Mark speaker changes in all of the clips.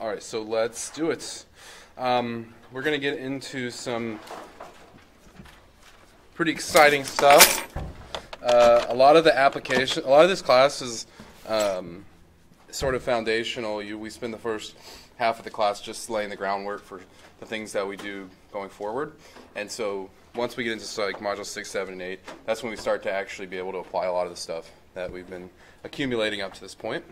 Speaker 1: All right, so let's do it. We're going to get into some pretty exciting stuff. A lot of this class is sort of foundational. We spend the first half of the class just laying the groundwork for the things that we do going forward. And so once we get into like modules 6, 7, and 8, that's when we start to actually be able to apply a lot of the stuff that we've been accumulating up to this point.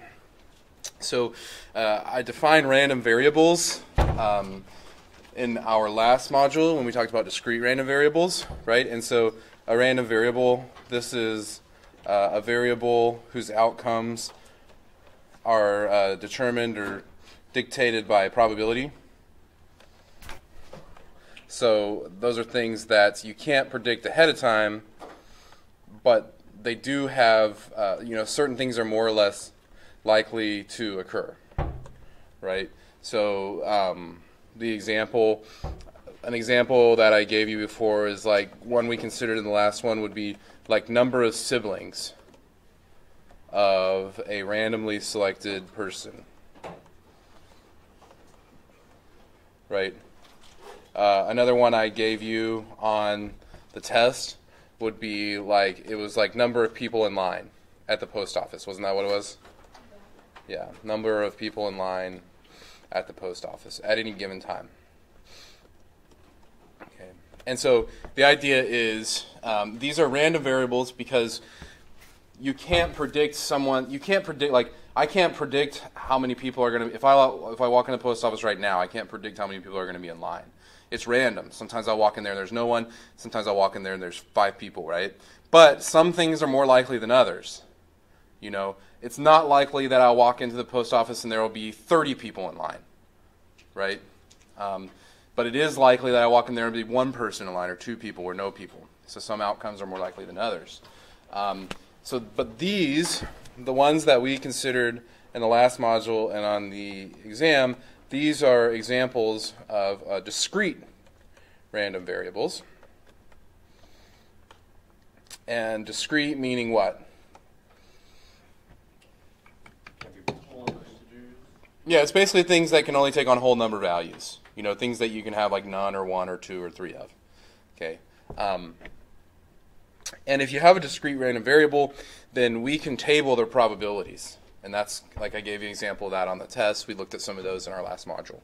Speaker 1: So I defined random variables in our last module when we talked about discrete random variables, right? And so a random variable, this is a variable whose outcomes are determined or dictated by probability. So those are things that you can't predict ahead of time, but they do have, certain things are more or less likely to occur, right? So an example that I gave you before is like one we considered in the last one would be like number of siblings of a randomly selected person, right? Another one I gave you on the test would be like, it was like number of people in line at the post office. Wasn't that what it was? Yeah, number of people in line at the post office at any given time. Okay, and so the idea is these are random variables because you can't predict like I can't predict how many people are going to, if I walk in the post office right now, I can't predict how many people are going to be in line. It's random. Sometimes I'll walk in there and there's no one. Sometimes I'll walk in there and there's 5 people, right? But some things are more likely than others. You know, it's not likely that I'll walk into the post office and there will be 30 people in line, right? But it is likely that I walk in there and there will be 1 person in line or 2 people or no people. So some outcomes are more likely than others. But these, the ones that we considered in the last module and on the exam, these are examples of discrete random variables. And discrete meaning what? Yeah, it's basically things that can only take on whole number values. You know, things that you can have like none or 1 or 2 or 3 of. Okay. And if you have a discrete random variable, then we can table their probabilities. And that's, like I gave you an example of that on the test. We looked at some of those in our last module.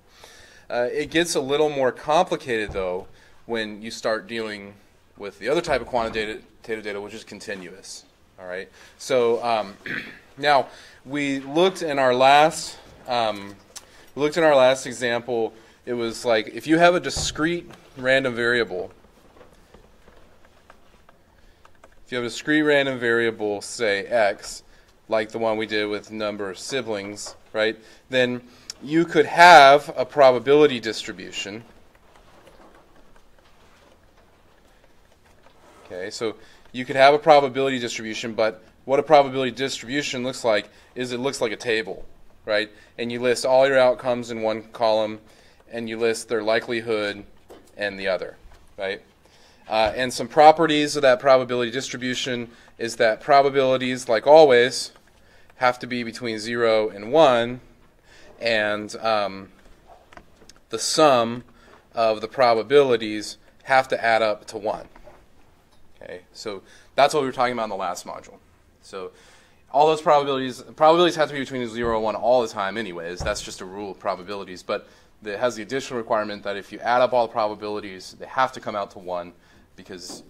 Speaker 1: It gets a little more complicated, though, when you start dealing with the other type of quantitative data, which is continuous. All right. So now we looked in our last example. It was like if you have a discrete random variable. If you have a discrete random variable, say x, like the one we did with number of siblings, right? Then you could have a probability distribution. Okay, so you could have a probability distribution, but what a probability distribution looks like is it looks like a table, right? And you list all your outcomes in one column, and you list their likelihood in the other, right? And some properties of that probability distribution is that probabilities, like always, have to be between 0 and 1, and the sum of the probabilities have to add up to 1. Okay, so that's what we were talking about in the last module. So all those probabilities have to be between 0 and 1 all the time anyways. That's just a rule of probabilities. But it has the additional requirement that if you add up all the probabilities, they have to come out to 1 because,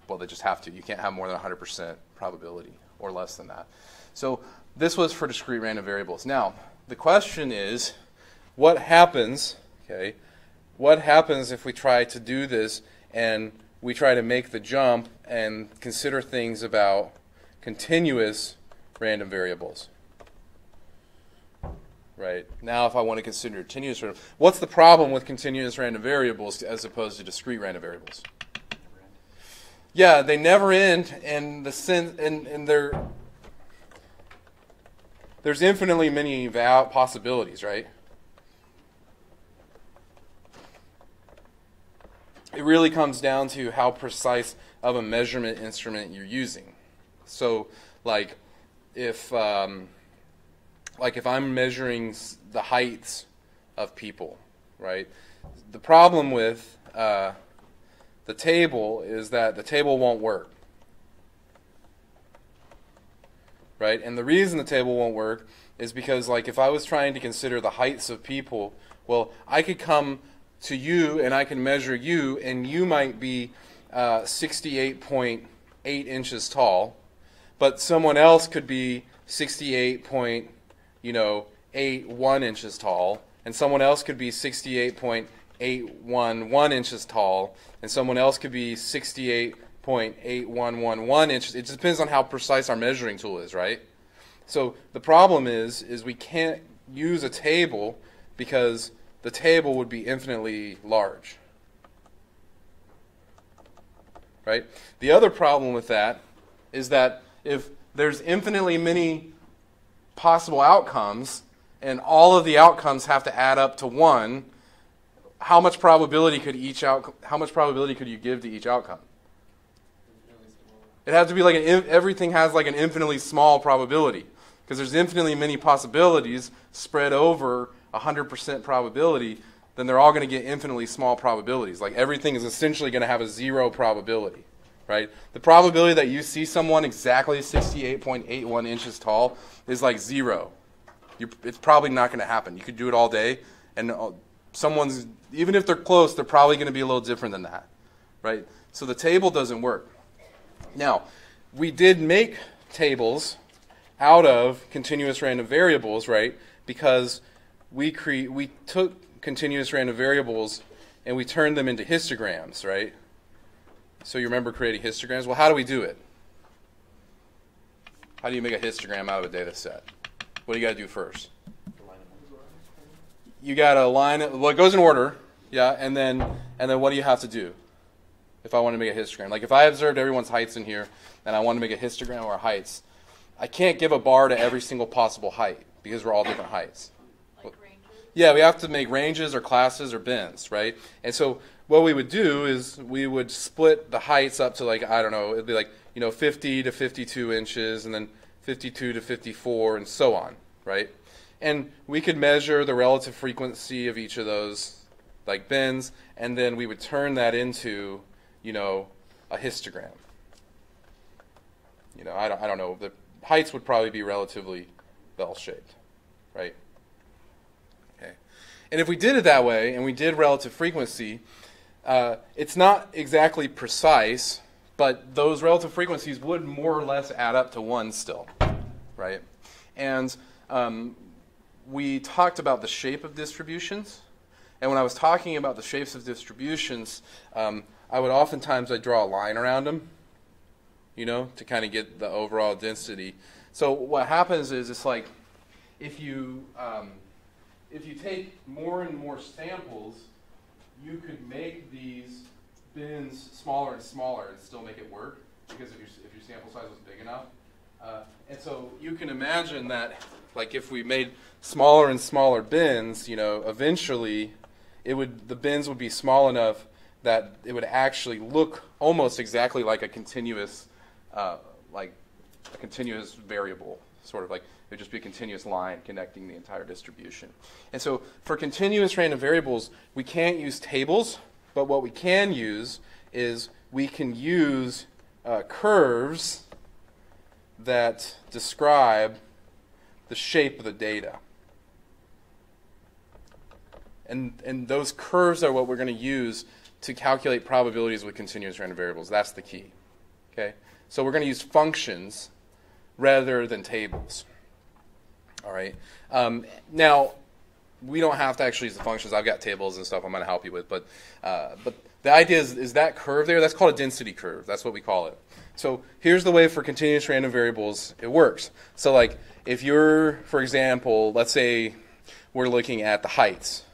Speaker 1: well, they just have to. You can't have more than 100% probability or less than that. So this was for discrete random variables. Now, the question is, what happens, okay, what happens if we try to do this and we try to make the jump and consider things about continuous random variables? Right. Now if I want to consider continuous random, what's the problem with continuous random variables as opposed to discrete random variables? Yeah, they never end, and there's infinitely many possibilities, right? It really comes down to how precise of a measurement instrument you're using. So, like, if like if I'm measuring the heights of people, right? The problem with the table is that the table won't work, right? And the reason the table won't work is because, like, if I was trying to consider the heights of people, well, I could come to you and I can measure you, and you might be 68.8 inches tall, but someone else could be 68.81 inches tall, and someone else could be 68.811 inches tall, and someone else could be 68.8111 inches. It just depends on how precise our measuring tool is, right? So the problem is we can't use a table because the table would be infinitely large, right? The other problem with that is that if there's infinitely many possible outcomes and all of the outcomes have to add up to 1, how much probability could you give to each outcome? It has to be like everything has like an infinitely small probability, because there's infinitely many possibilities spread over 100% probability. Then they're all going to get infinitely small probabilities. Like everything is essentially going to have a 0 probability, right? The probability that you see someone exactly 68.81 inches tall is like 0. It's probably not going to happen. You could do it all day, and someone's, even if they're close, they're probably going to be a little different than that, right? So the table doesn't work. Now, we did make tables out of continuous random variables, right? Because we took continuous random variables and we turned them into histograms, right? So you remember creating histograms? Well, how do we do it? How do you make a histogram out of a data set? What do you got to do first? You got to line it. Well, it goes in order, yeah. And then what do you have to do if I want to make a histogram? Like if I observed everyone's heights in here and I want to make a histogram of our heights, I can't give a bar to every single possible height because we're all different heights.
Speaker 2: Like ranges?
Speaker 1: Yeah, we have to make ranges or classes or bins, right? And so what we would do is we would split the heights up to, like, I don't know, it'd be like, 50 to 52 inches and then 52 to 54 and so on, right? And we could measure the relative frequency of each of those, like, bins, and then we would turn that into, a histogram. I don't know. The heights would probably be relatively bell-shaped, right? Okay. And if we did it that way, and we did relative frequency, it's not exactly precise, but those relative frequencies would more or less add up to 1 still, right? And we talked about the shape of distributions. And when I was talking about the shapes of distributions, I would oftentimes draw a line around them, to kind of get the overall density. So what happens is it's like if you take more and more samples, you could make these bins smaller and smaller and still make it work, because if your sample size was big enough. And so you can imagine that, like, if we made smaller and smaller bins, eventually the bins would be small enough that it would actually look almost exactly like a continuous variable, sort of like it would just be a continuous line connecting the entire distribution. And so for continuous random variables, we can't use tables, but what we can use is we can use curves that describe the shape of the data. And those curves are what we're going to use to calculate probabilities with continuous random variables. That's the key. Okay? So we're going to use functions rather than tables. All right? Now, we don't have to actually use the functions. I've got tables and stuff I'm going to help you with. But the idea is that curve there, that's called a density curve. That's what we call it. So here's the way for continuous random variables it works. So, like, if you're, for example, let's say we're looking at the heights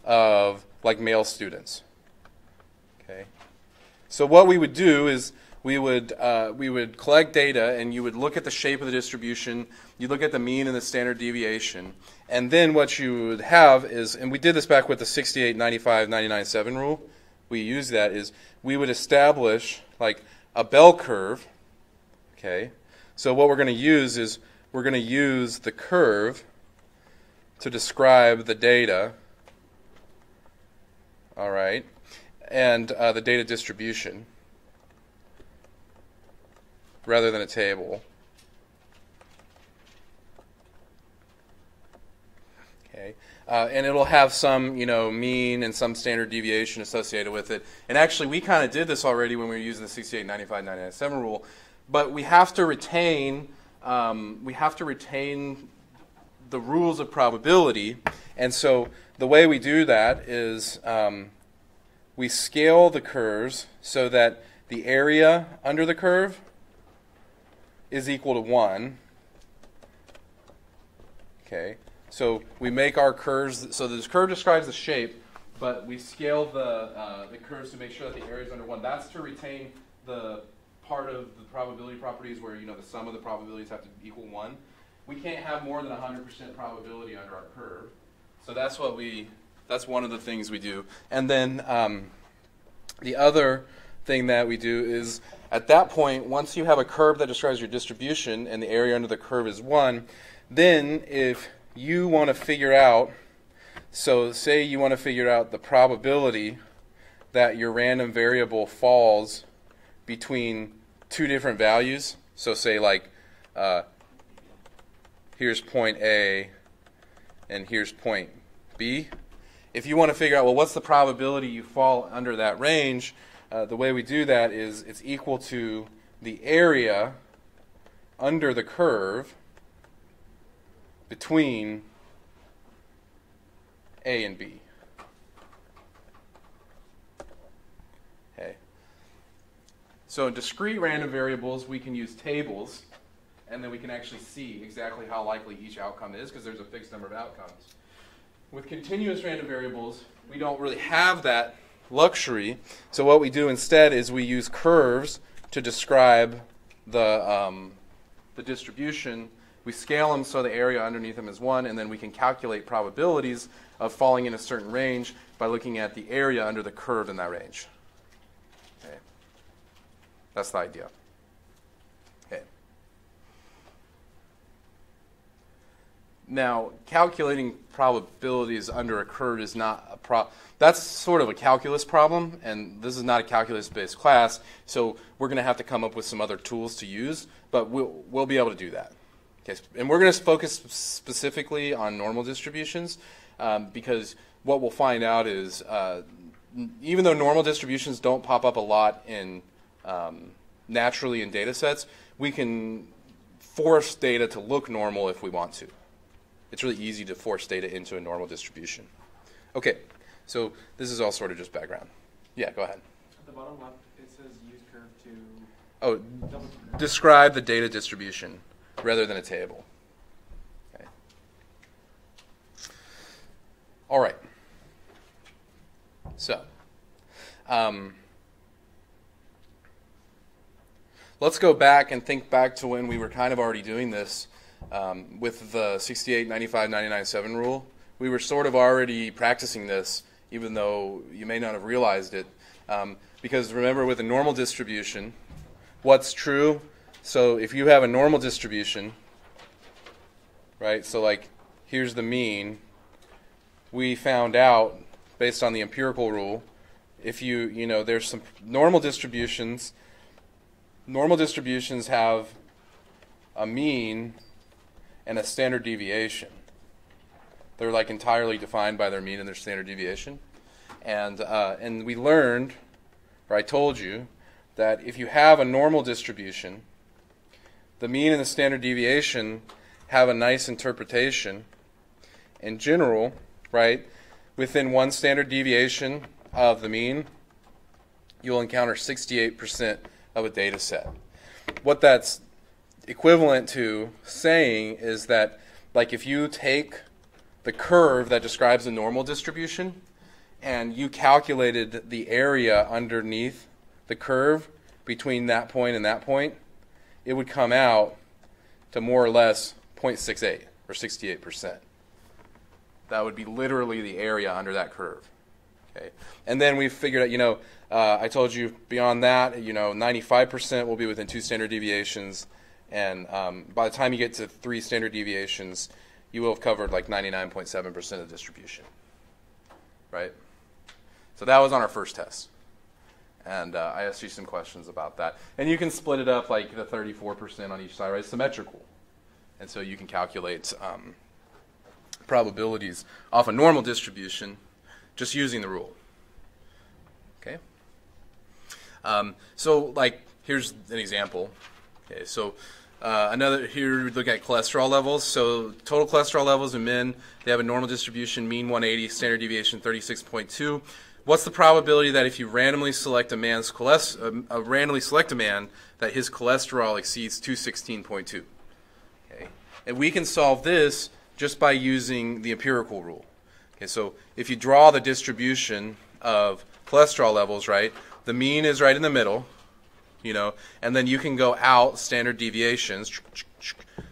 Speaker 1: of, like, male students. Okay. So what we would do is we would collect data, and you would look at the shape of the distribution. You look at the mean and the standard deviation, and then what you would have is, and we did this back with the 68, 95, 99, 7 rule. We use that is we would establish like a bell curve. Okay. So what we're going to use is we're going to use the curve to describe the data, all right, and the data distribution rather than a table. Okay, and it'll have some, mean and some standard deviation associated with it. And actually, we kind of did this already when we were using the 68, 95, 99.7 rule. But we have to retain the rules of probability. And so the way we do that is we scale the curves so that the area under the curve is equal to 1. Okay. So we make our curves, so this curve describes the shape, but we scale the curves to make sure that the area is under 1. That's to retain the part of the probability properties where, the sum of the probabilities have to equal 1. We can't have more than 100% probability under our curve. So that's one of the things we do. And then the other thing that we do is, at that point, once you have a curve that describes your distribution and the area under the curve is 1, then if you want to figure out, so say you want to figure out the probability that your random variable falls between two different values. So say like here's point A and here's point B. If you want to figure out, well, what's the probability you fall under that range, the way we do that is it's equal to the area under the curve between A and B. Okay. So in discrete random variables, we can use tables, and then we can actually see exactly how likely each outcome is because there's a fixed number of outcomes. With continuous random variables, we don't really have that luxury. So what we do instead is we use curves to describe the distribution. We scale them so the area underneath them is 1, and then we can calculate probabilities of falling in a certain range by looking at the area under the curve in that range. Okay. That's the idea. Okay. Now, calculating probabilities under a curve is not a problem. That's sort of a calculus problem, and this is not a calculus-based class, so we're going to have to come up with some other tools to use, but we'll be able to do that. Okay, and we're going to focus specifically on normal distributions because what we'll find out is even though normal distributions don't pop up a lot in naturally in data sets, we can force data to look normal if we want to. It's really easy to force data into a normal distribution. Okay, so this is all sort of just background. Yeah, go ahead.
Speaker 2: At the bottom left, it says use curve to...
Speaker 1: Oh, describe the data distribution rather than a table. Okay. All right. So, let's go back and think back to when we were kind of already doing this with the 68, 95, 99.7 rule. We were sort of already practicing this, even though you may not have realized it. Because remember, with a normal distribution, what's true? So if you have a normal distribution, right, so like here's the mean, we found out, based on the empirical rule, if there's some normal distributions have a mean and a standard deviation. They're like entirely defined by their mean and their standard deviation. And we learned, or I told you, that if you have a normal distribution, the mean and the standard deviation have a nice interpretation. In general, right, within one standard deviation of the mean, you'll encounter 68% of a data set. What that's equivalent to saying is that, like, if you take the curve that describes a normal distribution and you calculated the area underneath the curve between that point and that point, it would come out to more or less 0.68 or 68%. That would be literally the area under that curve. Okay, and then we figured out, I told you beyond that, 95% will be within two standard deviations, And by the time you get to 3 standard deviations, you will have covered like 99.7% of the distribution, right? So that was on our first test. And I asked you some questions about that. And you can split it up like the 34% on each side, right? It's symmetrical. And so you can calculate probabilities off a normal distribution just using the rule. Okay? So like, here's an example. Okay, so here we look at cholesterol levels. So total cholesterol levels in men, they have a normal distribution, mean 180, standard deviation 36.2. What's the probability that if you randomly select a man that his cholesterol exceeds 216.2? Okay, and we can solve this just by using the empirical rule. Okay, so if you draw the distribution of cholesterol levels, right, the mean is right in the middle, you know, and then you can go out standard deviations.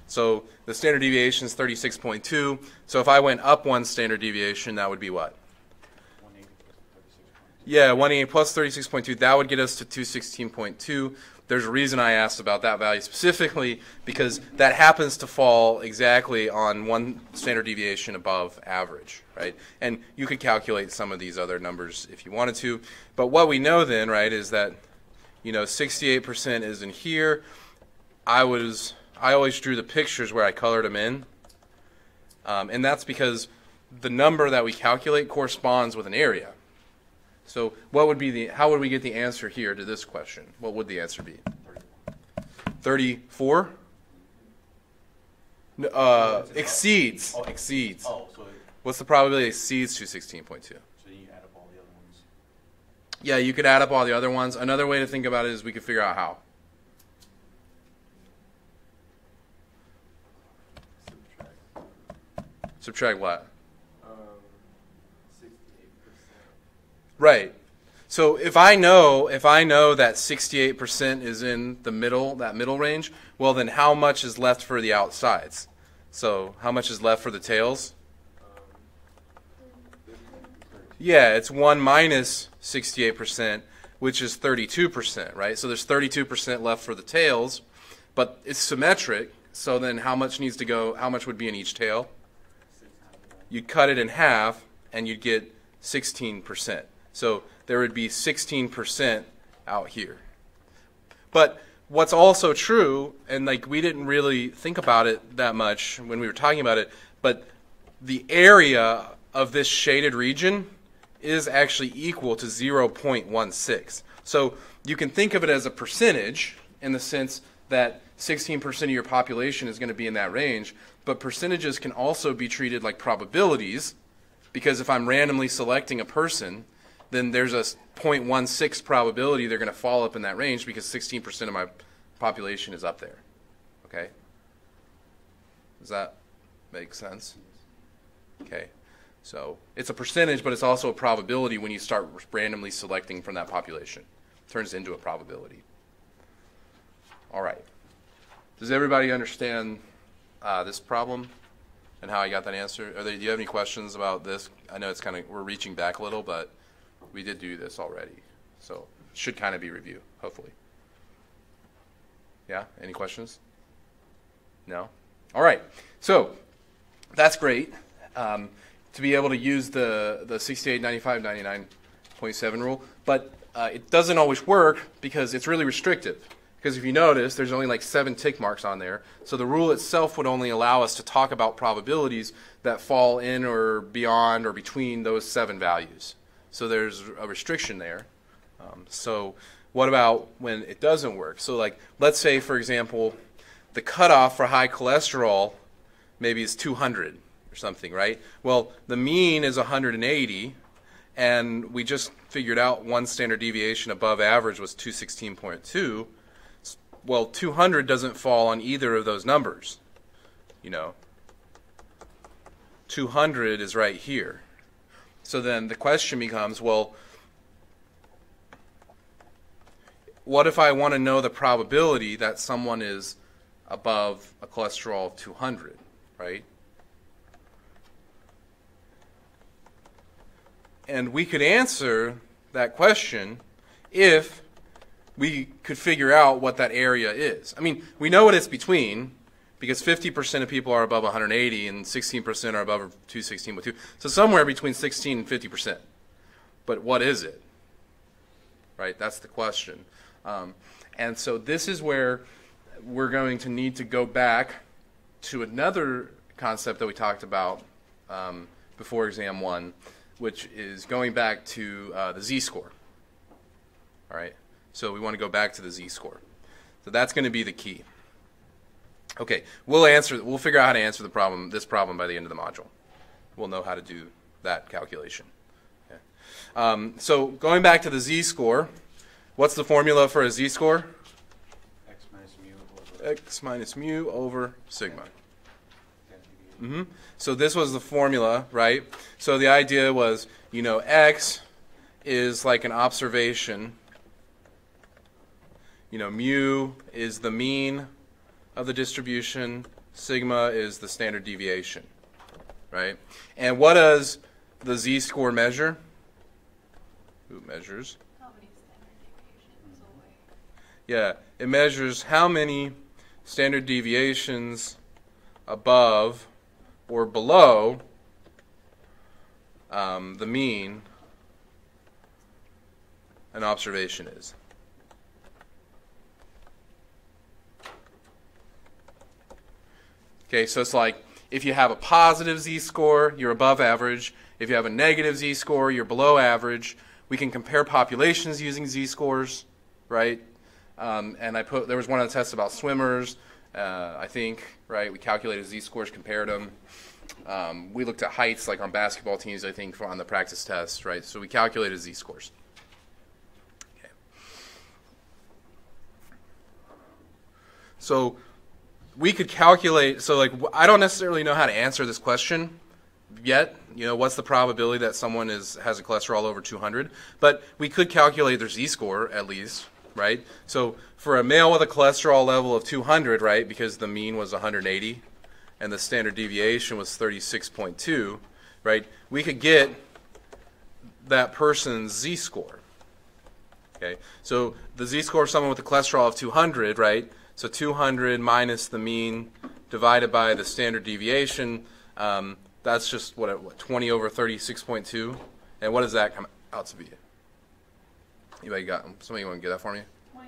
Speaker 1: So the standard deviation is 36.2. So if I went up 1 standard deviation, that would be what? 180 plus 36.2. That would get us to 216.2. There's a reason I asked about that value specifically, because that happens to fall exactly on 1 standard deviation above average, right? And you could calculate some of these other numbers if you wanted to. But what we know then, right, is that, you know, 68% is in here. I always drew the pictures where I colored them in. And that's because the number that we calculate corresponds with an area. So what would be how would we get the answer here to this question? What would the answer be? 34? Exceeds.
Speaker 3: Oh.
Speaker 1: Exceeds.
Speaker 3: Oh, so
Speaker 1: What's the probability it exceeds 216.2?
Speaker 3: so you add up all the other ones.
Speaker 1: Yeah, you could add up all the other ones. Another way to think about it is we could figure out how. Subtract what?
Speaker 2: 68%.
Speaker 1: Right. So if I know that 68% is in the middle, that middle range, well then how much is left for the outsides? So how much is left for the tails? Yeah, it's 1 minus 68%, which is 32%, right? So there's 32% left for the tails, but it's symmetric, so then how much needs to go, how much would be in each tail? You'd cut it in half, and you'd get 16%. So there would be 16% out here. But what's also true, and like we didn't really think about it that much when we were talking about it, but the area of this shaded region is actually equal to 0.16. So you can think of it as a percentage in the sense that 16% of your population is going to be in that range, but percentages can also be treated like probabilities, because if I'm randomly selecting a person, then there's a 0.16 probability they're going to fall up in that range because 16% of my population is up there. Okay? Does that make sense? Okay. So it's a percentage, but it's also a probability when you start randomly selecting from that population. It turns into a probability. All right. Does everybody understand this problem and how I got that answer? Do you have any questions about this? I know it's we're reaching back a little, but we did do this already. So it should kind of be review, hopefully. Yeah? Any questions? No? All right. So that's great. To be able to use the 68, 95, 99.7 rule, but it doesn't always work because it's really restrictive. Because if you notice, there's only like 7 tick marks on there. So the rule itself would only allow us to talk about probabilities that fall in or beyond or between those 7 values. So there's a restriction there. So what about when it doesn't work? So like, let's say, for example, the cutoff for high cholesterol maybe is 200 or something, right? Well, the mean is 180, and we just figured out 1 standard deviation above average was 216.2. Well, 200 doesn't fall on either of those numbers. You know, 200 is right here. So then the question becomes, well, what if I want to know the probability that someone is above a cholesterol of 200, right? And we could answer that question if we could figure out what that area is. I mean, we know what it's between because 50% of people are above 180 and 16% are above 216.2. So somewhere between 16 and 50%. But what is it? Right? That's the question. And so this is where we're going to need to go back to another concept that we talked about before exam 1, which is going back to the z-score. All right? So we want to go back to the z-score. So that's going to be the key. Okay, we'll figure out how to answer this problem by the end of the module. We'll know how to do that calculation. Okay. So going back to the z-score, what's the formula for a z-score? X minus mu over sigma. So this was the formula, right? So the idea was, x is like an observation. Mu is the mean of the distribution. Sigma is the standard deviation, right? And what does the z-score measure? Who measures?
Speaker 4: How many standard deviations away?
Speaker 1: Yeah, it measures how many standard deviations above or below the mean an observation is. Okay, so it's like if you have a positive z-score, you're above average. If you have a negative z-score, you're below average. We can compare populations using z-scores, right? And there was one of the tests about swimmers, I think, right? We calculated z-scores, compared them. We looked at heights, like on basketball teams, I think, on the practice test, right? So we calculated z-scores. Okay. So we could calculate, I don't necessarily know how to answer this question yet. What's the probability that someone has a cholesterol over 200? But we could calculate their z-score at least, right? So for a male with a cholesterol level of 200, right, because the mean was 180 and the standard deviation was 36.2, right, we could get that person's z-score. Okay, so the z-score of someone with a cholesterol of 200, right, so 200 minus the mean divided by the standard deviation, that's just, what 20 over 36.2? And what does that come out to be? Somebody want to get that for me?
Speaker 4: 0.5525.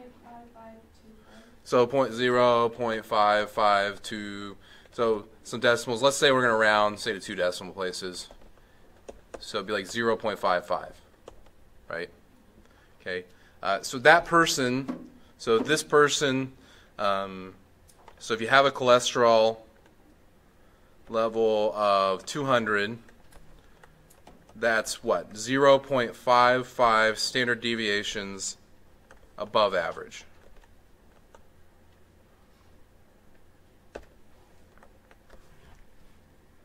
Speaker 1: So 0.552. So some decimals. Let's say we're going to round, say, to 2 decimal places. So it'd be like 0.55, right? Okay. So that person, this person, so if you have a cholesterol level of 200, that's what? 0.55 standard deviations above average.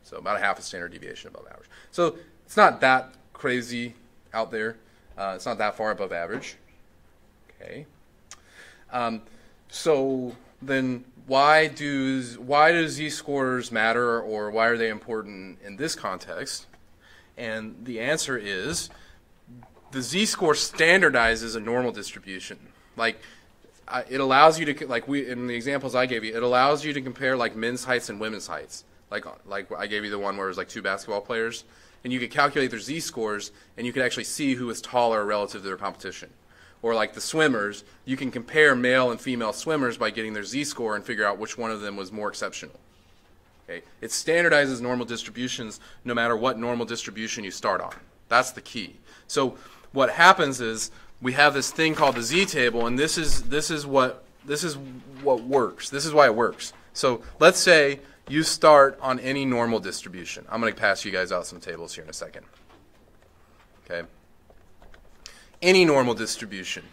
Speaker 1: So about a half a standard deviation above average. So it's not that crazy out there. It's not that far above average. Okay. So then why do z-scores matter, or why are they important in this context? And the answer is the z-score standardizes a normal distribution. It allows you to, in the examples I gave you, it allows you to compare men's heights and women's heights. Like I gave you the one where it was 2 basketball players, and you could calculate their z-scores, and you could actually see who was taller relative to their competition. Or the swimmers, you can compare male and female swimmers by getting their z-score and figure out which one of them was more exceptional. Okay? It standardizes normal distributions no matter what normal distribution you start on. That's the key. So what happens is we have this thing called the z-table, and this is what works. This is why it works. So let's say you start on any normal distribution. I'm going to pass you guys out some tables here in a second. Okay? Any normal distribution.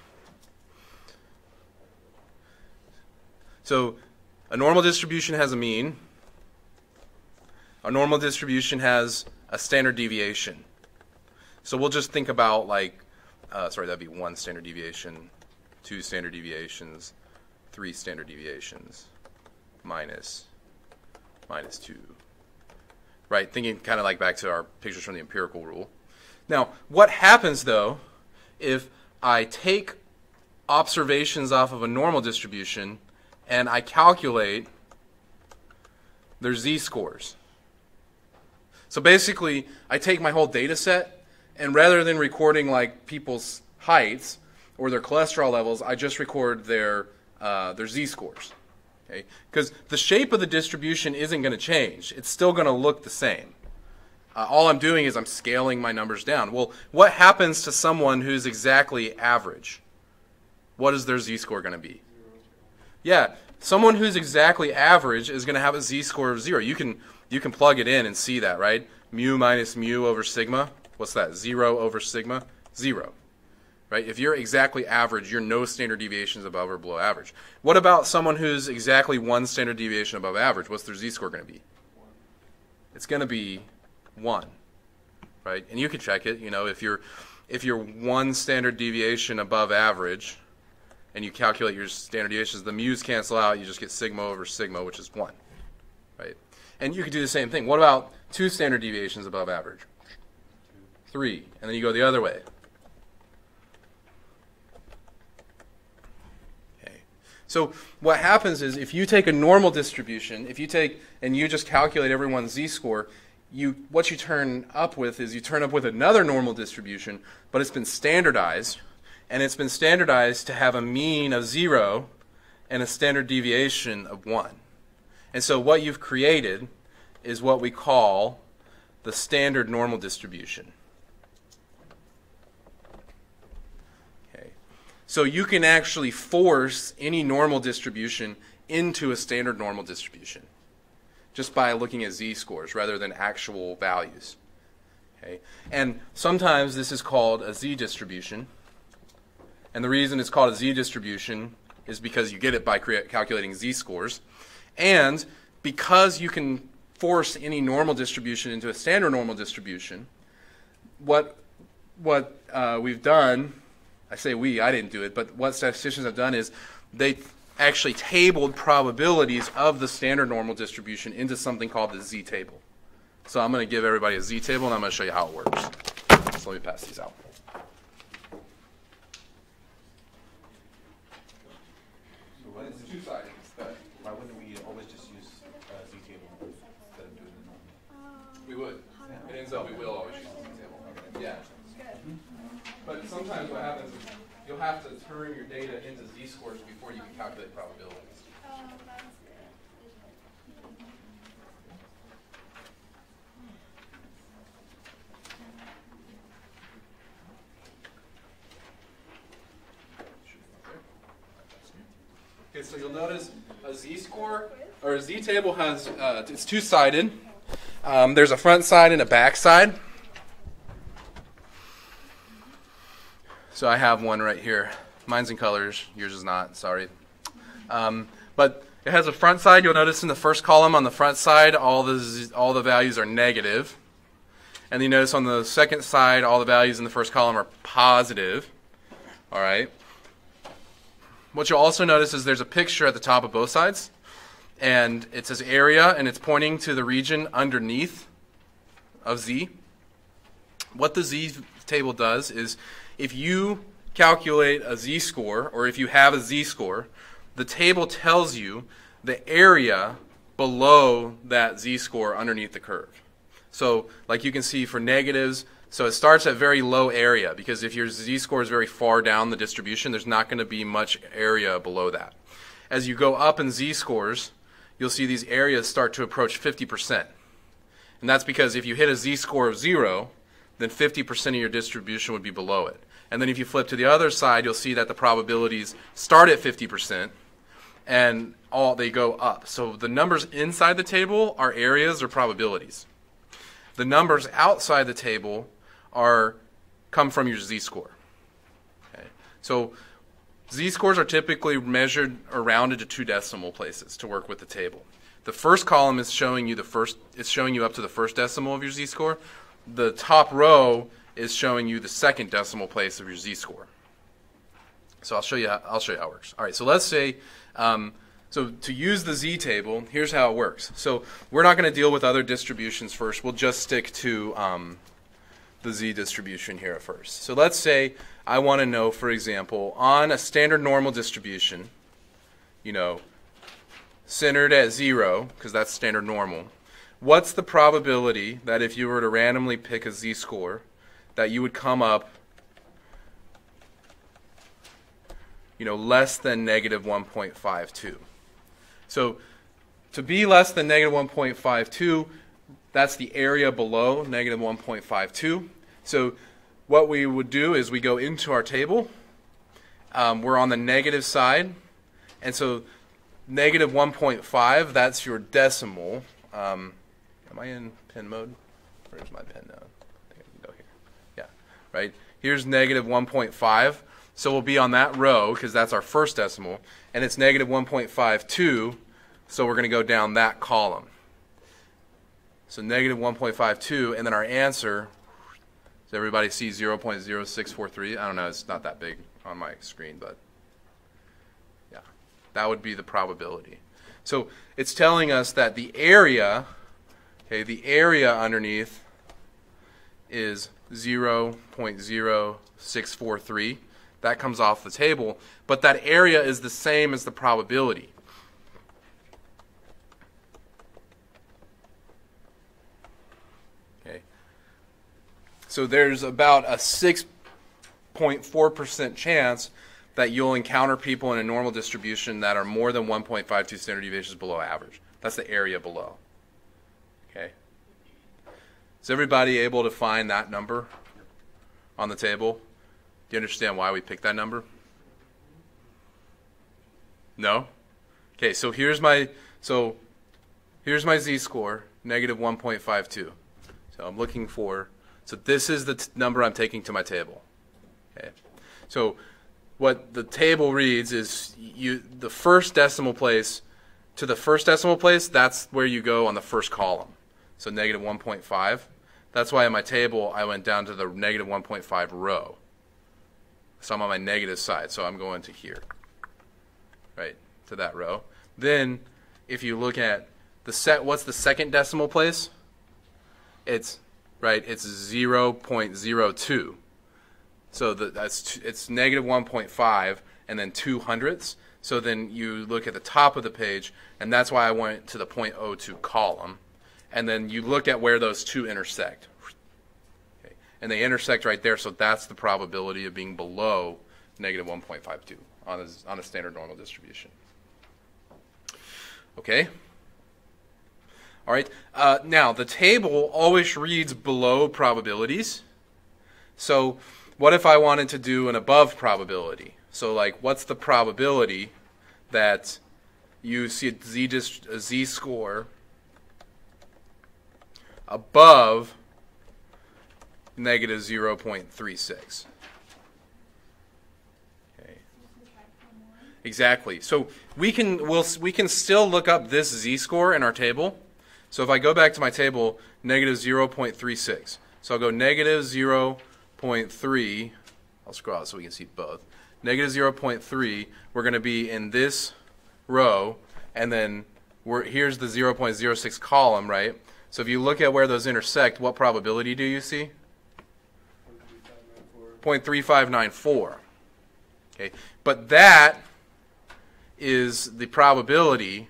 Speaker 1: So a normal distribution has a mean. A normal distribution has a standard deviation. So we'll just think about that'd be 1 standard deviation, 2 standard deviations, 3 standard deviations, minus 2. Right, thinking kind of back to our pictures from the empirical rule. Now, what happens though if I take observations off of a normal distribution, and I calculate their z-scores. So basically, I take my whole data set, and rather than recording like people's heights or their cholesterol levels, I just record their z-scores. Okay? Because the shape of the distribution isn't going to change. It's still going to look the same. All I'm doing is I'm scaling my numbers down. Well, what happens to someone who's exactly average? What is their z-score going to be? Yeah, someone who's exactly average is going to have a z-score of 0. You can plug it in and see that, right? Mu minus mu over sigma. What's that? 0 over sigma? 0. Right? If you're exactly average, you're no standard deviations above or below average. What about someone who's exactly 1 standard deviation above average? What's their z-score going to be? It's going to be 1, right? And you can check it. You know, if you're 1 standard deviation above average, and you calculate your standard deviations, the mu's cancel out. You just get sigma over sigma, which is 1, right? And you could do the same thing. What about 2 standard deviations above average? 3, and then you go the other way. Okay. So what happens is if you take a normal distribution, if you take and you just calculate everyone's z-score, what you turn up with is you turn up with another normal distribution, but it's been standardized, and it's been standardized to have a mean of 0 and a standard deviation of 1. And so what you've created is what we call the standard normal distribution. Okay. So you can actually force any normal distribution into a standard normal distribution just by looking at z-scores rather than actual values. Okay? And sometimes this is called a z-distribution. And the reason it's called a z-distribution is because you get it by calculating z-scores. And because you can force any normal distribution into a standard normal distribution, what we've done, I say we, I didn't do it, but what statisticians have done is they actually tabled probabilities of the standard normal distribution into something called the z-table. So I'm going to give everybody a z-table, and I'm going to show you how it works. So let me pass these out. It's two-sided.
Speaker 3: Why wouldn't we always just use z-table instead of doing the normal?
Speaker 1: We would. It ends up we will always use the z-table. Yeah. But sometimes what happens is you'll have to turn your data into z-scores before you can calculate probabilities. Okay, so you'll notice a z-score or a z-table has it's two-sided. There's a front side and a back side. So I have one right here. Mine's in colors. Yours is not. Sorry. But it has a front side. You'll notice in the first column on the front side, all the values are negative. And then you notice on the second side, all the values in the first column are positive. All right. What you'll also notice is there's a picture at the top of both sides. And it says area, and it's pointing to the region underneath of Z. What the Z table does is if you calculate a z-score, or if you have a z-score, the table tells you the area below that z-score underneath the curve. So like you can see for negatives, so it starts at very low area, because if your z-score is very far down the distribution, there's not going to be much area below that. As you go up in z-scores, you'll see these areas start to approach 50%. And that's because if you hit a z-score of 0, then 50% of your distribution would be below it. And then if you flip to the other side, you'll see that the probabilities start at 50% and they go up. So the numbers inside the table are areas or probabilities. The numbers outside the table come from your z-score. Okay. So z-scores are typically measured or rounded to 2 decimal places to work with the table. The first column is showing you it's showing you up to the first decimal of your z-score. The top row is showing you the second decimal place of your z-score. So I'll show you how it works. All right, so let's say, so to use the z-table, here's how it works. So we're not going to deal with other distributions first. We'll just stick to the z distribution here at first. So let's say I want to know, for example, on a standard normal distribution, you know, centered at 0, because that's standard normal, what's the probability that if you were to randomly pick a z-score, that you would come up, you know, less than negative 1.52? So to be less than negative 1.52, that's the area below negative 1.52. So what we would do is we go into our table. We're on the negative side. And so negative 1.5, that's your decimal. Am I in pen mode? Where's my pen now? I think I can go here. Yeah, right? Here's negative 1.5. So we'll be on that row because that's our first decimal. And it's negative 1.52. So we're going to go down that column. So negative 1.52, and then our answer, does everybody see 0.0643? I don't know, it's not that big on my screen, but yeah, that would be the probability. So it's telling us that the area, okay, the area underneath is 0.0643. That comes off the table, but that area is the same as the probability. So there's about a 6.4% chance that you'll encounter people in a normal distribution that are more than 1.52 standard deviations below average. That's the area below. Okay. Is everybody able to find that number on the table? Do you understand why we picked that number? No? Okay, so here's my z-score, negative 1.52. So I'm looking for, so this is the number I'm taking to my table. Okay. So what the table reads is the first decimal place to the first decimal place, that's where you go on the first column. So negative 1.5. That's why in my table I went down to the negative 1.5 row. So I'm on my negative side, so I'm going to here, right, to that row. Then if you look at what's the second decimal place? It's right. It's 0.02. So it's negative 1.5 and then 2/100ths. So then you look at the top of the page, and that's why I went to the 0.02 column. And then you look at where those two intersect. Okay. And they intersect right there, so that's the probability of being below negative 1.52 on a standard normal distribution. Okay? All right. Now, the table always reads below probabilities. So what if I wanted to do an above probability? So, like, what's the probability that you see a z-score above negative 0.36? Okay. Exactly. So we can still look up this z-score in our table. So if I go back to my table, negative 0.36. So I'll go negative 0.3. I'll scroll out so we can see both. Negative 0.3, we're going to be in this row, and then here's the 0.06 column, right? So if you look at where those intersect, what probability do you see? 0.3594. Okay, but that is the probability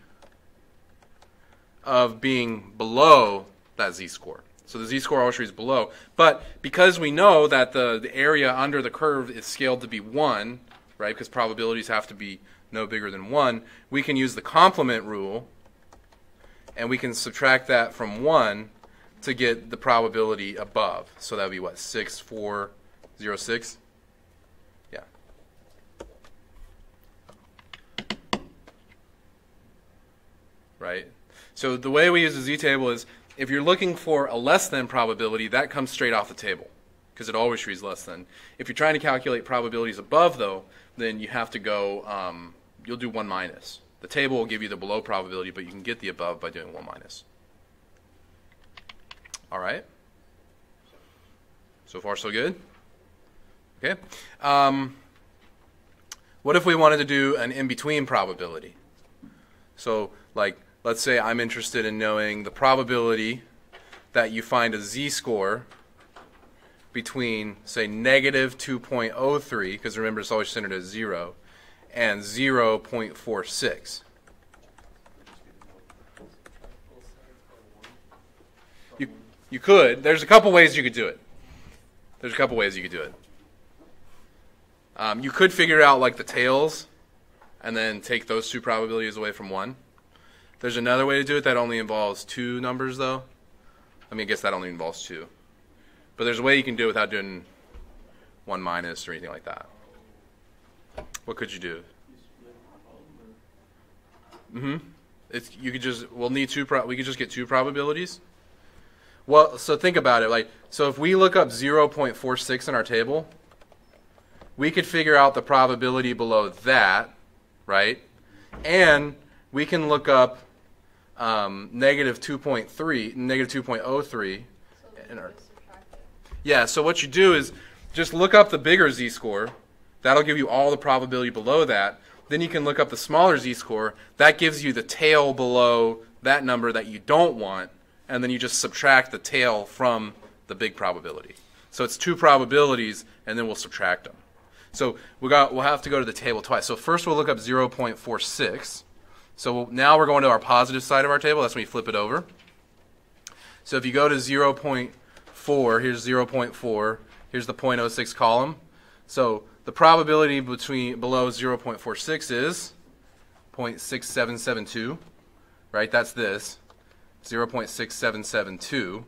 Speaker 1: of being below that z-score. So the z-score always reads below. But because we know that the area under the curve is scaled to be 1, right, because probabilities have to be no bigger than 1, we can use the complement rule, and we can subtract that from 1 to get the probability above. So that would be what, 6,406? Yeah. Right? So the way we use the z-table is, if you're looking for a less than probability, that comes straight off the table because it always reads less than. If you're trying to calculate probabilities above, though, then you have to go, you'll do 1 minus. The table will give you the below probability, but you can get the above by doing 1 minus. All right? So far, so good? Okay. What if we wanted to do an in-between probability? So, like, let's say I'm interested in knowing the probability that you find a z-score between, say, negative 2.03, because remember it's always centered at 0, and 0.46. You could. There's a couple ways you could do it. You could figure out like the tails and then take those two probabilities away from one. There's another way to do it that only involves two numbers, though. I mean, I guess that only involves two. But there's a way you can do it without doing 1 minus or anything like that. What could you do? You could just, we'll need we could just get two probabilities. Well, so think about it. So if we look up 0.46 in our table, we could figure out the probability below that, right? And we can look up negative 2.03. Yeah, so what you do is just look up the bigger z-score. That'll give you all the probability below that. Then you can look up the smaller z-score. That gives you the tail below that number that you don't want. And then you just subtract the tail from the big probability. So it's two probabilities, and then we'll subtract them. So we'll have to go to the table twice. So first we'll look up 0.46. So now we're going to our positive side of our table. That's when you flip it over. So if you go to 0.4, here's 0.4. Here's the 0.06 column. So the probability below 0.46 is 0.6772. Right? That's this. 0.6772.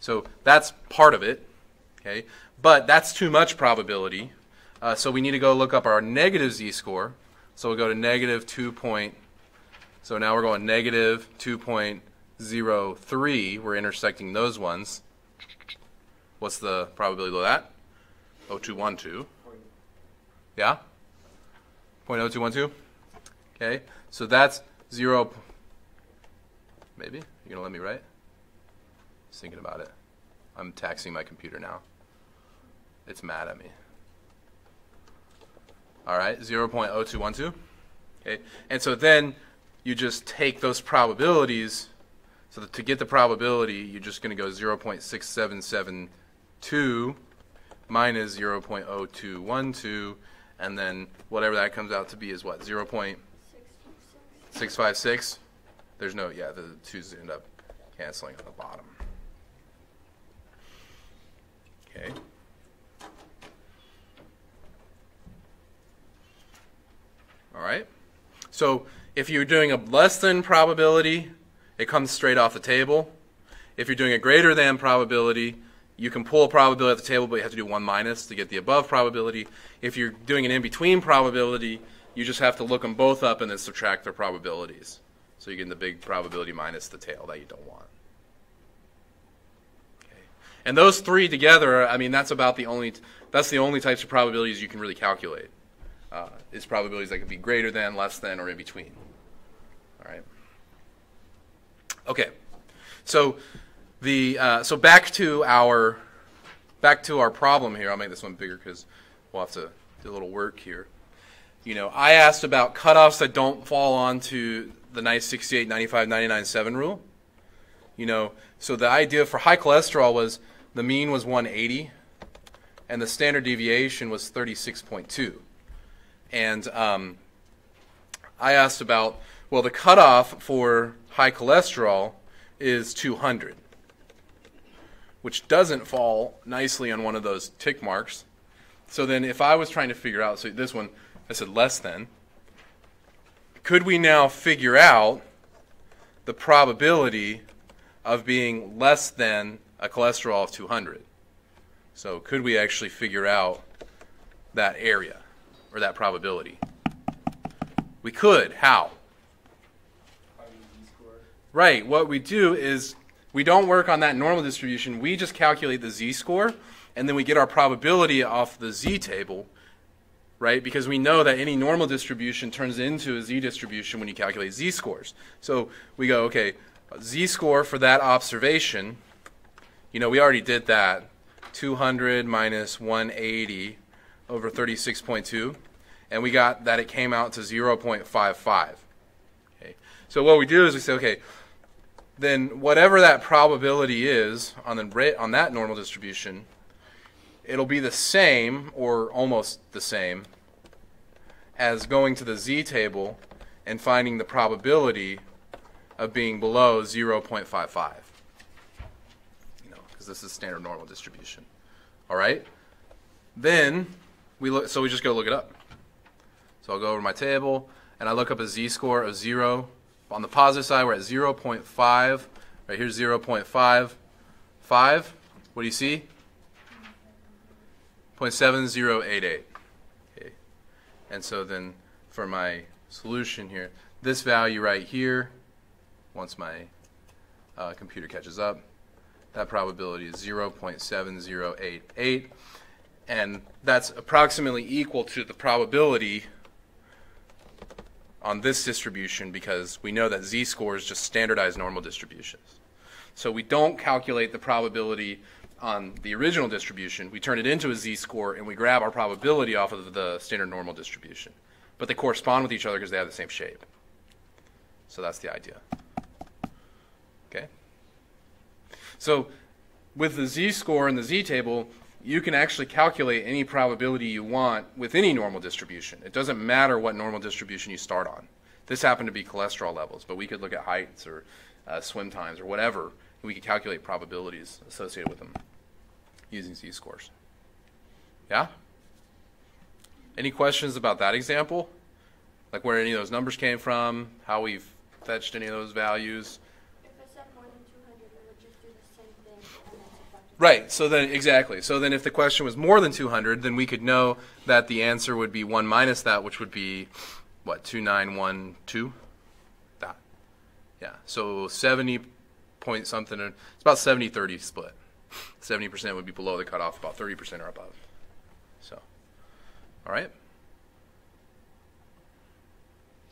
Speaker 1: So that's part of it. Okay? But that's too much probability. So we need to go look up our negative z-score. So we'll go to negative 2. So now we're going negative 2.03. We're intersecting those ones. What's the probability of that? 0.0212. Yeah? 0.0212? Okay. So that's 0. Maybe? You're going to let me write? Just thinking about it. I'm taxing my computer now. It's mad at me. All right, 0.0212. Okay, and so then you just take those probabilities. So that to get the probability, you're just going to go 0.6772 minus 0.0212, and then whatever that comes out to be is what? 0.656? There's no, yeah, the twos end up canceling on the bottom. Okay. All right. So if you're doing a less than probability, it comes straight off the table. If you're doing a greater than probability, you can pull a probability at the table, but you have to do 1 minus to get the above probability. If you're doing an in-between probability, you just have to look them both up and then subtract their probabilities. So you get the big probability minus the tail that you don't want. Okay. And those three together, I mean, that's the only types of probabilities you can really calculate. Is probabilities that could be greater than, less than, or in between. All right. Okay. So so back to our problem here. I'll make this one bigger because we'll have to do a little work here. You know, I asked about cutoffs that don't fall onto the nice 68, 95, 99, 7 rule. You know, so the idea for high cholesterol was the mean was 180, and the standard deviation was 36.2. And I asked about, well, the cutoff for high cholesterol is 200, which doesn't fall nicely on one of those tick marks. So then if I was trying to figure out, so this one, I said less than, could we now figure out the probability of being less than a cholesterol of 200? So could we actually figure out that area or that probability? We could. How? Right. What we do is we don't work on that normal distribution. We just calculate the z-score, and then we get our probability off the z-table, right? Because we know that any normal distribution turns into a z-distribution when you calculate z-scores. So we go, okay, z-score for that observation, you know, we already did that. 200 minus 180 over 36.2. And we got that it came out to 0.55. Okay. So what we do is we say, okay, then whatever that probability is on that normal distribution, it'll be the same or almost the same as going to the z-table and finding the probability of being below 0.55. Because this is standard normal distribution. All right? Then we just go look it up. So I'll go over to my table and I look up a z-score of 0. On the positive side, we're at 0.5. Right here's 0.55. What do you see? 0.7088. Okay. And so then for my solution here, this value right here, once my computer catches up, that probability is 0.7088. And that's approximately equal to the probability on this distribution because we know that z-score is just standardized normal distributions. So we don't calculate the probability on the original distribution. We turn it into a z-score and we grab our probability off of the standard normal distribution. But they correspond with each other because they have the same shape. So that's the idea. Okay? So with the z-score and the z-table, you can actually calculate any probability you want with any normal distribution. It doesn't matter what normal distribution you start on. This happened to be cholesterol levels, but we could look at heights or swim times or whatever, and we could calculate probabilities associated with them using z-scores. Yeah? Any questions about that example? Like where any of those numbers came from, how we've fetched any of those values?
Speaker 4: If it's at more than 200, we would just do the same thing and then subtract it.
Speaker 1: Right, so then, exactly. So then if the question was more than 200, then we could know that the answer would be 1 minus that, which would be, what, 2912? That. Yeah, so 70 point something, it's about 70-30 split. 70% would be below the cutoff, about 30% or above. So, all right.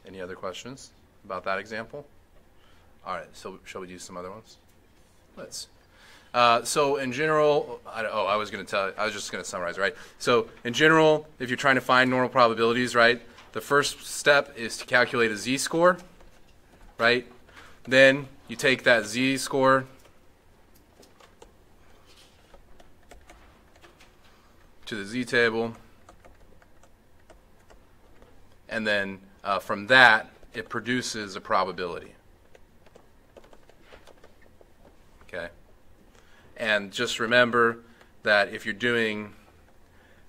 Speaker 1: Any other questions about that example? All right, so shall we do some other ones? Let's. So in general, I was just going to summarize, right? So in general, if you're trying to find normal probabilities, right, the first step is to calculate a z-score, right? Then you take that z-score to the z-table, and then from that, it produces a probability. Okay? And just remember that if you're doing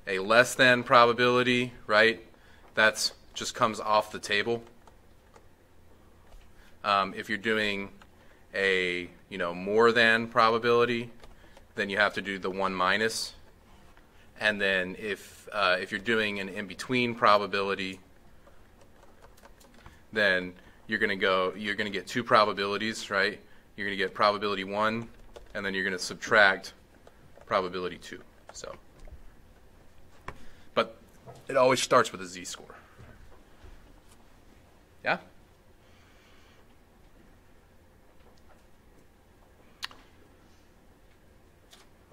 Speaker 1: a less than probability, right, that's just comes off the table. If you're doing a more than probability, then you have to do the 1 minus. And then if you're doing an in-between probability, then you're going to get two probabilities, right? You're going to get probability 1, and then you're going to subtract probability 2. So, but it always starts with a z-score. Yeah?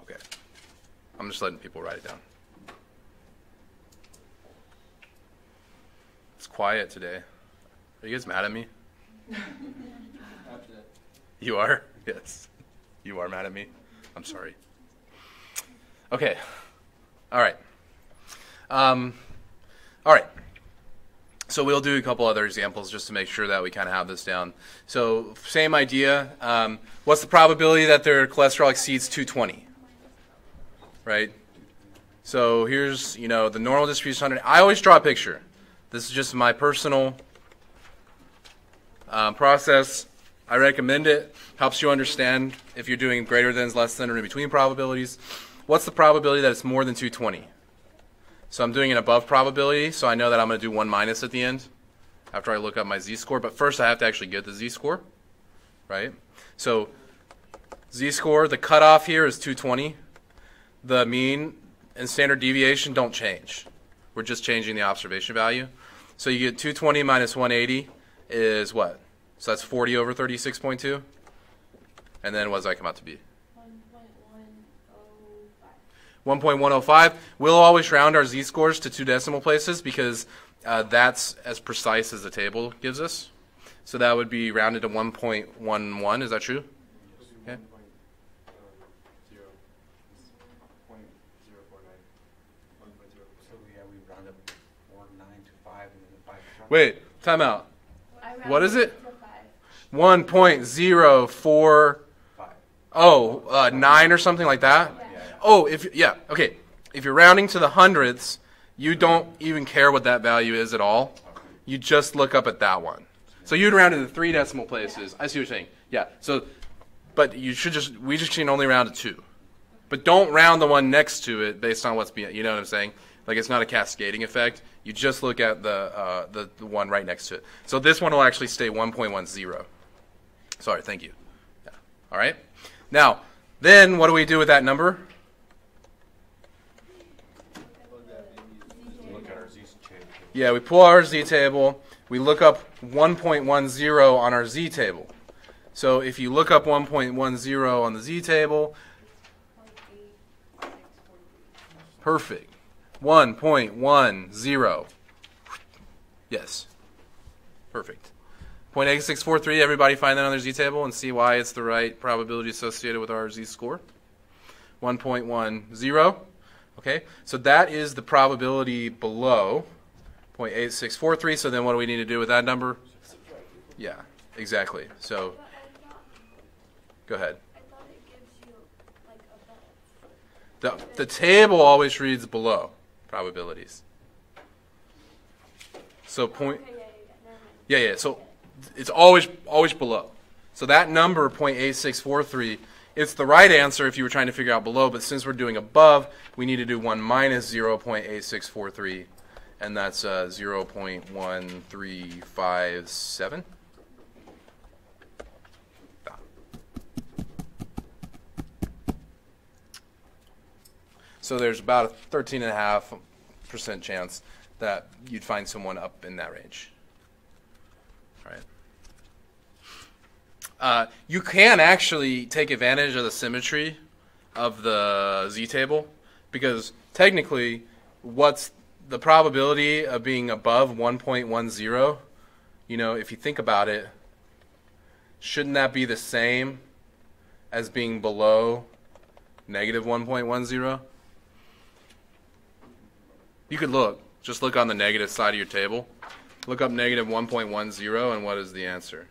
Speaker 1: Okay. I'm just letting people write it down. It's quiet today. Are you guys mad at me? You are? Yes. You are mad at me? I'm sorry. Okay. All right. All right. So we'll do a couple other examples just to make sure that we kind of have this down. So same idea. What's the probability that their cholesterol exceeds 220? Right? So here's, the normal distribution. I always draw a picture. This is just my personal process. I recommend it. Helps you understand if you're doing greater than, less than, or in between probabilities. What's the probability that it's more than 220? So I'm doing an above probability, so I know that I'm going to do 1 minus at the end after I look up my z-score. But first I have to actually get the z-score, right? So z-score, the cutoff here is 220. The mean and standard deviation don't change. We're just changing the observation value. So you get 220 minus 180 is what? So that's 40 over 36.2. And then what does that come out to be? 1.105. We'll always round our z-scores to 2 decimal places because that's as precise as the table gives us. So that would be rounded to 1.11. Is that true? Okay.
Speaker 3: So yeah, we round up 4, 9 to 5, and then the 5 to 5.
Speaker 1: Wait, time out. What is it?
Speaker 4: To 5.
Speaker 1: 1.04.
Speaker 3: 5.
Speaker 1: Oh, 9 or something like that?
Speaker 3: Yeah.
Speaker 1: Oh, okay. If you're rounding to the hundredths, you don't even care what that value is at all. You just look up at that one. So you'd round to the 3 decimal places. I see what you're saying. Yeah. So, but we just can only round to 2. But don't round the one next to it based on what's being, you know what I'm saying? Like it's not a cascading effect. You just look at the one right next to it. So this one will actually stay 1.10. Sorry, thank you. Yeah. All right. Now, then what do we do with that number?
Speaker 3: Look at our Z table.
Speaker 1: Yeah, we pull our Z table. We look up 1.10 on our Z table. So if you look up 1.10 on the Z table, perfect. 1.10. Yes. Perfect. 0.8643, everybody find that on their Z table and see why it's the right probability associated with our Z score. 1.10. Okay, so that is the probability below 0.8643. So then what do we need to do with that number? Yeah, exactly. So
Speaker 4: But I thought,
Speaker 1: go ahead.
Speaker 4: I thought it gives you like above.
Speaker 1: The table always reads below probabilities. So point.
Speaker 4: Okay, never mind.
Speaker 1: Yeah. So it's always below. So that number 0.8643, it's the right answer if you were trying to figure out below. But since we're doing above, we need to do 1 minus 0.8643, and that's 0.1357. So there's about a 13.5% chance that you'd find someone up in that range. All right. You can actually take advantage of the symmetry of the Z table because technically what's the probability of being above 1.10, if you think about it, shouldn't that be the same as being below negative 1.10? You could just look on the negative side of your table. Look up negative 1.10, and what is the answer?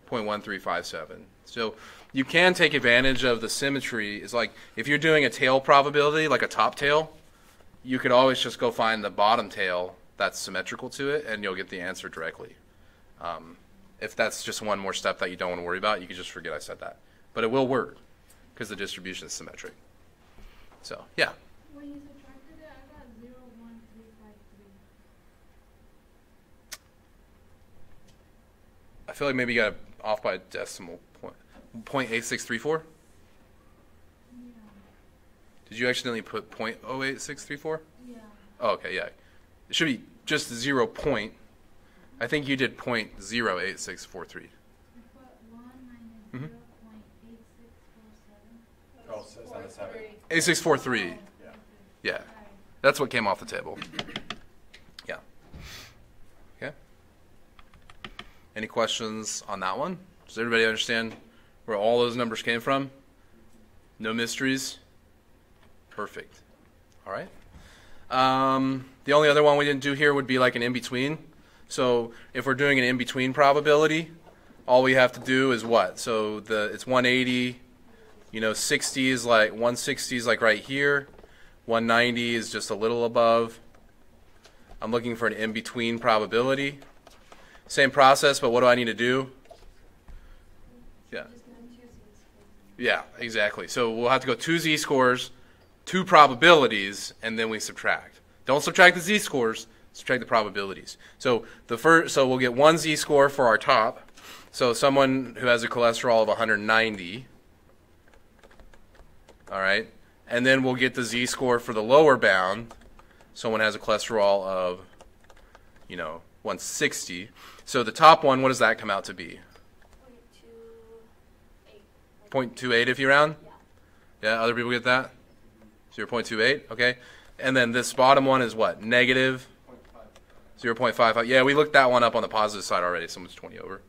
Speaker 1: 0.1357. So you can take advantage of the symmetry. It's like if you're doing a tail probability, like a top tail, you could always just go find the bottom tail that's symmetrical to it, and you'll get the answer directly. If that's just one more step that you don't want to worry about, you can just forget I said that. But it will work because the distribution is symmetric. So, yeah.
Speaker 5: When you subtracted it, I got 0.1353.
Speaker 1: I feel like maybe you got it off by a decimal point. 0.8634?
Speaker 5: Yeah.
Speaker 1: Did you accidentally put 0.08634?
Speaker 5: Yeah.
Speaker 1: Oh, okay, yeah. It should be just 0 point. I think you did 0.08643.
Speaker 5: I put 1 minus
Speaker 1: Mhm.
Speaker 5: 0.8647.
Speaker 3: Oh, so it's not a 7.
Speaker 1: 8643.
Speaker 3: Yeah.
Speaker 1: Yeah.
Speaker 5: Sorry.
Speaker 1: That's what came off the table. Yeah. Okay. Any questions on that one? Does everybody understand where all those numbers came from? No mysteries? Perfect. All right. The only other one we didn't do here would be like an in-between. So if we're doing an in-between probability, all we have to do is what? So it's 180, 60 is like 160 is like right here. 190 is just a little above. I'm looking for an in-between probability. Same process, but what do I need to do? Yeah. Yeah, exactly. So we'll have to go 2 z-scores, 2 probabilities, and then we subtract. Don't subtract the z-scores, subtract the probabilities. So so we'll get 1 z-score for our top. So someone who has a cholesterol of 190, all right? And then we'll get the z-score for the lower bound. Someone has a cholesterol of, 160. So the top one, what does that come out to be?
Speaker 4: 0.28.
Speaker 1: 0.28 if you round?
Speaker 4: Yeah.
Speaker 1: Yeah, other people get that? 0.28, okay. And then this bottom one is what? Negative 0.55. Yeah, we looked that one up on the positive side already. Someone's 20 over.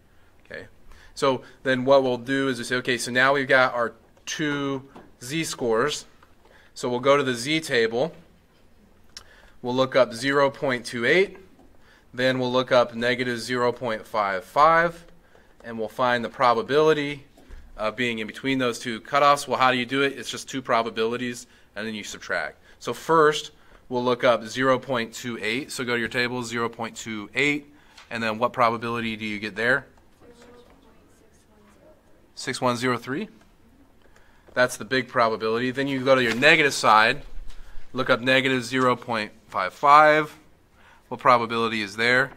Speaker 1: Okay. So then what we'll do is we say, okay, so now we've got our 2 z-scores. So we'll go to the Z table. We'll look up 0.28. Then we'll look up negative 0.55. And we'll find the probability of being in between those two cutoffs. Well, how do you do it? It's just two probabilities, and then you subtract. So first, we'll look up 0.28. So go to your table, 0.28. And then what probability do you get there? 6103. That's the big probability. Then you go to your negative side, look up negative 0.55. What probability is there?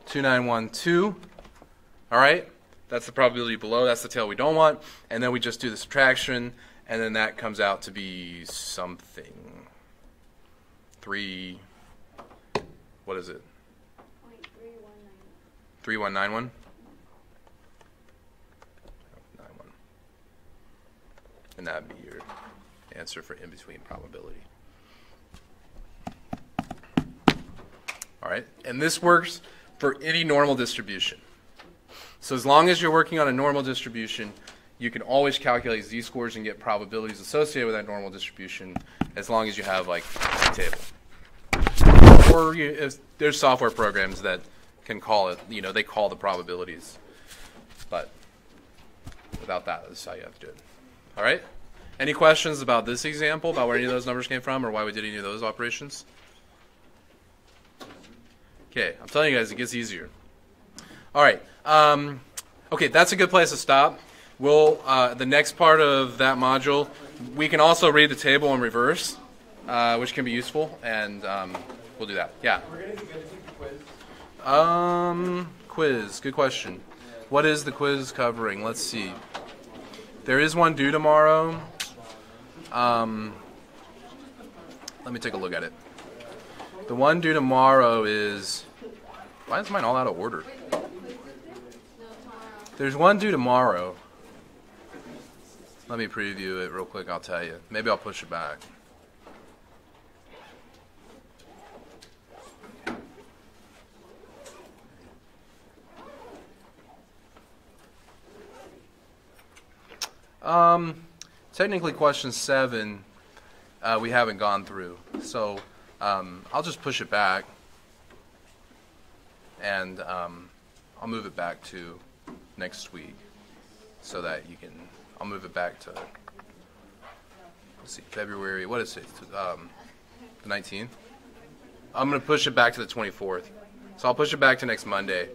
Speaker 1: 2912. All right? That's the probability below. That's the tail we don't want. And then we just do the subtraction, and then that comes out to be something. 3, what is it? 3191. And that would be your answer for in-between probability. All right, and this works for any normal distribution. So as long as you're working on a normal distribution, you can always calculate z-scores and get probabilities associated with that normal distribution as long as you have like a table. Or if there's software programs that can call it, they call the probabilities. But without that, that's how you have to do it. All right? Any questions about this example, about where any of those numbers came from or why we did any of those operations? Okay, I'm telling you guys, it gets easier. All right. Okay, that's a good place to stop. We'll the next part of that module, we can also read the table in reverse, which can be useful, and we'll do that. Yeah.
Speaker 2: We're going to take the quiz.
Speaker 1: Quiz. Good question. What is the quiz covering? Let's see. There is one due tomorrow. Let me take a look at it. The one due tomorrow is... Why is mine all out of order? There's one due tomorrow. Let me preview it real quick, I'll tell you. Maybe I'll push it back. Technically question 7 we haven't gone through. So I'll just push it back and I'll move it back to next week so that you can, I'll move it back to, let's see, February, what is it, the 19th? I'm going to push it back to the 24th. So I'll push it back to next Monday.